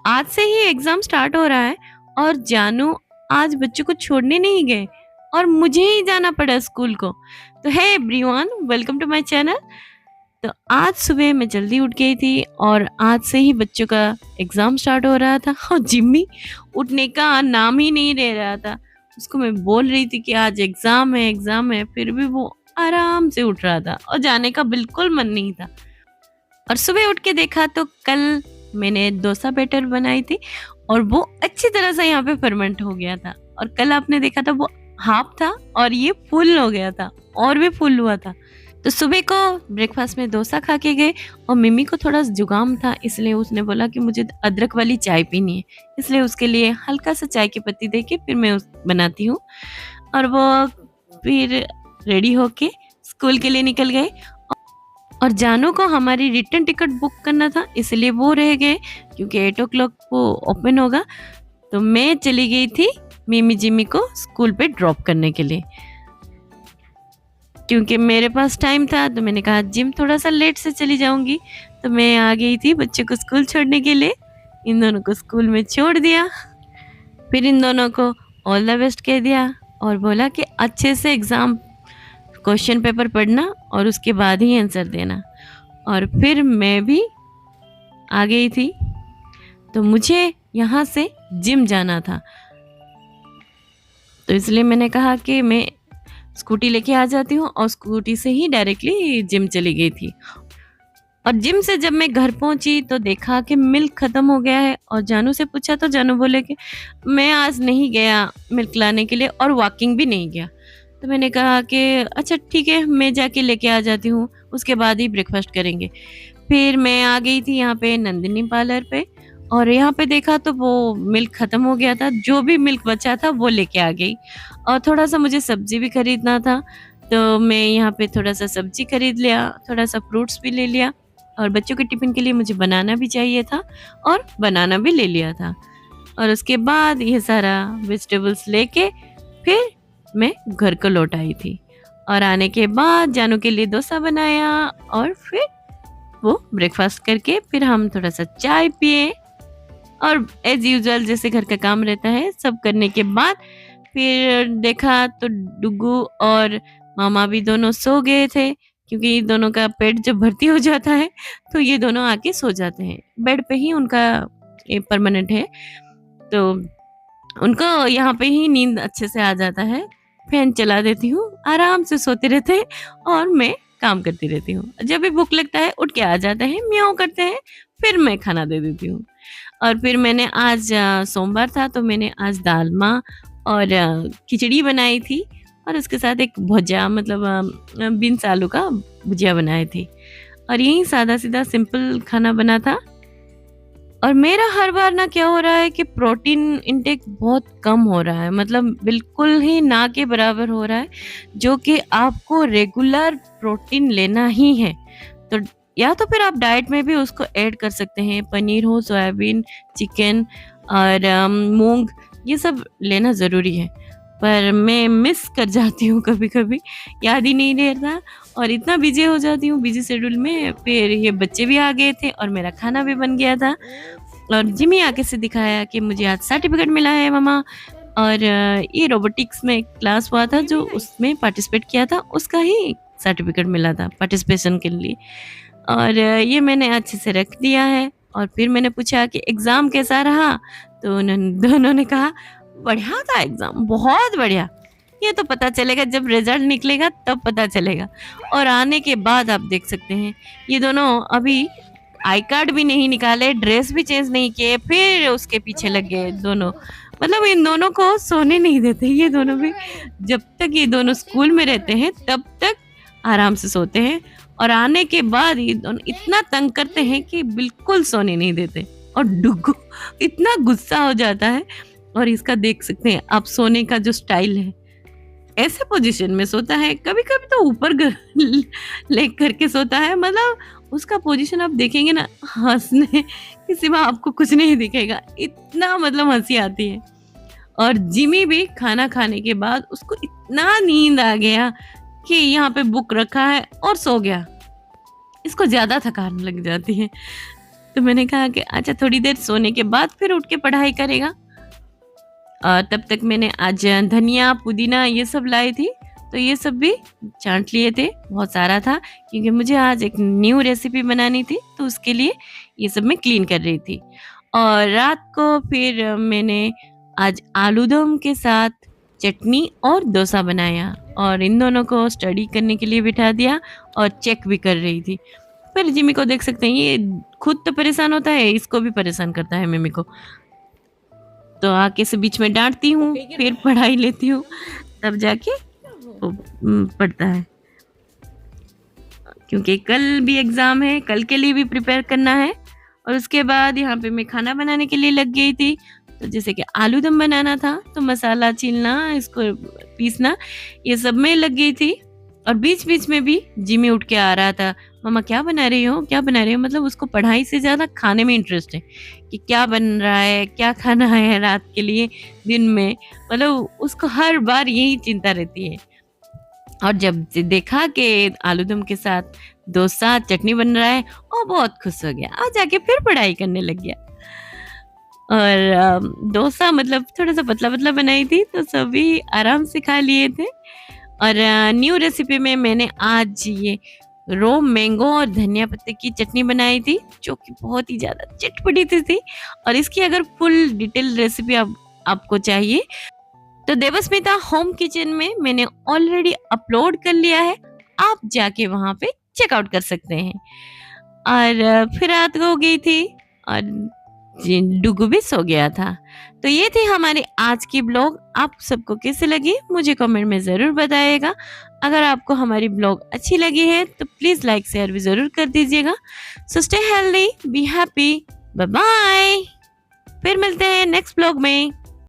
आज से ही exam start हो रहा है और जानू आज बच्चों को छोड़ने नहीं गए और मुझे ही जाना पड़ा स्कूल को। तो hey everyone, welcome to my channel. तो आज सुबह मैं जल्दी उठ गई थी और आज से ही बच्चों का एग्जाम स्टार्ट हो रहा था और जिम्मी उठने का नाम ही नहीं ले रहा था। उसको मैं बोल रही थी कि आज एग्जाम है, फिर भी वो आराम से उठ रहा था और जाने का बिल्कुल मन नहीं था। और सुबह उठ के देखा तो कल मैंने डोसा बैटर बनाई थी और वो अच्छी तरह से यहाँ पे फर्मेंट हो गया था। और कल आपने देखा था वो हाफ था और ये फुल हो गया था और भी फुल हुआ था। तो सुबह को ब्रेकफास्ट में डोसा खा के गए और मिमी को थोड़ा जुकाम था, इसलिए उसने बोला कि मुझे अदरक वाली चाय पीनी है, इसलिए उसके लिए हल्का सा चाय की पत्ती दे के फिर मैं बनाती हूँ। और वो फिर रेडी होके स्कूल के लिए निकल गए। और जानू को हमारी रिटर्न टिकट बुक करना था, इसलिए वो रह गए क्योंकि 8 o'clock वो ओपन होगा। तो मैं चली गई थी मिमी जिमी को स्कूल पे ड्रॉप करने के लिए। क्योंकि मेरे पास टाइम था तो मैंने कहा जिम थोड़ा सा लेट से चली जाऊंगी, तो मैं आ गई थी बच्चों को स्कूल छोड़ने के लिए। इन दोनों को स्कूल में छोड़ दिया, फिर इन दोनों को ऑल द बेस्ट कह दिया और बोला कि अच्छे से एग्ज़ाम क्वेश्चन पेपर पढ़ना और उसके बाद ही आंसर देना। और फिर मैं भी आ गई थी, तो मुझे यहाँ से जिम जाना था, तो इसलिए मैंने कहा कि मैं स्कूटी लेके आ जाती हूँ और स्कूटी से ही डायरेक्टली जिम चली गई थी। और जिम से जब मैं घर पहुंची तो देखा कि मिल्क ख़त्म हो गया है और जानू से पूछा तो जानू बोले कि मैं आज नहीं गया मिल्क लाने के लिए और वॉकिंग भी नहीं गया। तो मैंने कहा कि अच्छा ठीक है, मैं जाके लेके आ जाती हूँ, उसके बाद ही ब्रेकफास्ट करेंगे। फिर मैं आ गई थी यहाँ पे नंदिनी पार्लर पे और यहाँ पे देखा तो वो मिल्क ख़त्म हो गया था, जो भी मिल्क बचा था वो लेके आ गई। और थोड़ा सा मुझे सब्जी भी खरीदना था, तो मैं यहाँ पे थोड़ा सा सब्जी खरीद लिया, थोड़ा सा फ्रूट्स भी ले लिया और बच्चों के टिफ़िन के लिए मुझे बनाना भी चाहिए था और बनाना भी ले लिया था। और उसके बाद ये सारा वेजिटेबल्स लेके फिर मैं घर को लौट आई थी। और आने के बाद जानू के लिए डोसा बनाया और फिर वो ब्रेकफास्ट करके फिर हम थोड़ा सा चाय पिए और एज यूजुअल जैसे घर का काम रहता है सब करने के बाद फिर देखा तो डुगू और मामा भी दोनों सो गए थे, क्योंकि ये दोनों का पेट जब भर्ती हो जाता है तो ये दोनों आके सो जाते हैं। बेड पे ही उनका परमानेंट है, तो उनको यहाँ पे ही नींद अच्छे से आ जाता है। फैन चला देती हूँ, आराम से सोते रहते हैं और मैं काम करती रहती हूँ। जब भी भूख लगता है उठ के आ जाते हैं, म्याऊं करते हैं, फिर मैं खाना दे देती हूँ। और फिर मैंने आज सोमवार था तो मैंने आज दालमा और खिचड़ी बनाई थी और उसके साथ एक भुजिया, मतलब बीन्स आलू का भुजिया बनाई थी। और यही सादा सीधा सिंपल खाना बना था। और मेरा हर बार ना क्या हो रहा है कि प्रोटीन इंटेक बहुत कम हो रहा है, मतलब बिल्कुल ही ना के बराबर हो रहा है, जो कि आपको रेगुलर प्रोटीन लेना ही है। तो या तो फिर आप डाइट में भी उसको ऐड कर सकते हैं, पनीर हो, सोयाबीन, चिकन और मूंग, ये सब लेना ज़रूरी है। पर मैं मिस कर जाती हूँ कभी कभी, याद ही नहीं रहता और इतना बिजी हो जाती हूँ बिजी शेड्यूल में। फिर ये बच्चे भी आ गए थे और मेरा खाना भी बन गया था और जिमी आके से दिखाया कि मुझे आज सर्टिफिकेट मिला है मामा। और ये रोबोटिक्स में क्लास हुआ था जो उसमें पार्टिसिपेट किया था, उसका ही सर्टिफिकेट मिला था पार्टिसिपेशन के लिए। और ये मैंने अच्छे से रख दिया है। और फिर मैंने पूछा कि एग्ज़ाम कैसा रहा, तो उन्होंने दोनों ने कहा बढ़िया था एग्ज़ाम, बहुत बढ़िया। ये तो पता चलेगा जब रिजल्ट निकलेगा तब पता चलेगा। और आने के बाद आप देख सकते हैं ये दोनों अभी आई कार्ड भी नहीं निकाले, ड्रेस भी चेंज नहीं किए, फिर उसके पीछे लग गए दोनों। मतलब इन दोनों को सोने नहीं देते ये दोनों भी। जब तक ये दोनों स्कूल में रहते हैं तब तक आराम से सोते हैं और आने के बाद ये दोनों इतना तंग करते हैं कि बिल्कुल सोने नहीं देते। और डुगू इतना गुस्सा हो जाता है, और इसका देख सकते हैं आप सोने का जो स्टाइल है, ऐसे पोजीशन में सोता है, कभी कभी तो ऊपर लेग करके सोता है। मतलब उसका पोजीशन आप देखेंगे ना, हंसने के सिवा आपको कुछ नहीं दिखेगा, इतना मतलब हंसी आती है। और जिमी भी खाना खाने के बाद उसको इतना नींद आ गया कि यहाँ पे बुक रखा है और सो गया। इसको ज्यादा थकान लग जाती है। तो मैंने कहा कि अच्छा थोड़ी देर सोने के बाद फिर उठ के पढ़ाई करेगा। तब तक मैंने आज धनिया, पुदीना ये सब लाई थी, तो ये सब भी छाँट लिए थे, बहुत सारा था क्योंकि मुझे आज एक न्यू रेसिपी बनानी थी, तो उसके लिए ये सब मैं क्लीन कर रही थी। और रात को फिर मैंने आज आलू दम के साथ चटनी और डोसा बनाया और इन दोनों को स्टडी करने के लिए बिठा दिया और चेक भी कर रही थी। फिर जिमी को देख सकते हैं, ये खुद तो परेशान होता है, इसको भी परेशान करता है मिमी को। तो आके से बीच में डांटती हूँ, फिर पढ़ाई लेती हूँ, तब जाके वो पढ़ता है। क्योंकि कल भी एग्ज़ाम है, कल के लिए भी प्रिपेयर करना है। और उसके बाद यहाँ पे मैं खाना बनाने के लिए लग गई थी। तो जैसे कि आलू दम बनाना था, तो मसाला छीलना, इसको पीसना, ये सब में लग गई थी। और बीच-बीच में भी जिमी उठ के आ रहा था, मम्मा क्या बना रही हो? क्या बना रही हो? मतलब उसको पढ़ाई से ज़्यादा खाने में इंटरेस्ट है कि क्या बन रहा है, क्या खाना है रात के लिए, दिन में। मतलब उसको हर बार यही चिंता रहती है। और जब देखा कि आलू दम के साथ डोसा, चटनी बन रहा है, वो बहुत खुश हो गया और जाके फिर पढ़ाई करने लग गया। और डोसा मतलब थोड़ा-सा पतला-पतला बनाई थी, तो सभी आराम से खा लिए थे। और न्यू रेसिपी में मैंने आज ये रो मैंगो और धनिया पत्ते की चटनी बनाई थी, जो कि बहुत ही ज़्यादा चटपटी थी। और इसकी अगर फुल डिटेल रेसिपी आपको चाहिए, तो देवस्मिता होम किचन में मैंने ऑलरेडी अपलोड कर लिया है, आप जाके वहाँ पे चेकआउट कर सकते हैं। और फिर रात को हो गई थी और डुगू भी सो गया था। तो ये थी हमारी आज की ब्लॉग। आप सबको कैसे लगी मुझे कमेंट में ज़रूर बताइएगा। अगर आपको हमारी ब्लॉग अच्छी लगी है तो प्लीज़ लाइक शेयर भी ज़रूर कर दीजिएगा। So stay healthy, be happy, bye bye. फिर मिलते हैं नेक्स्ट ब्लॉग में।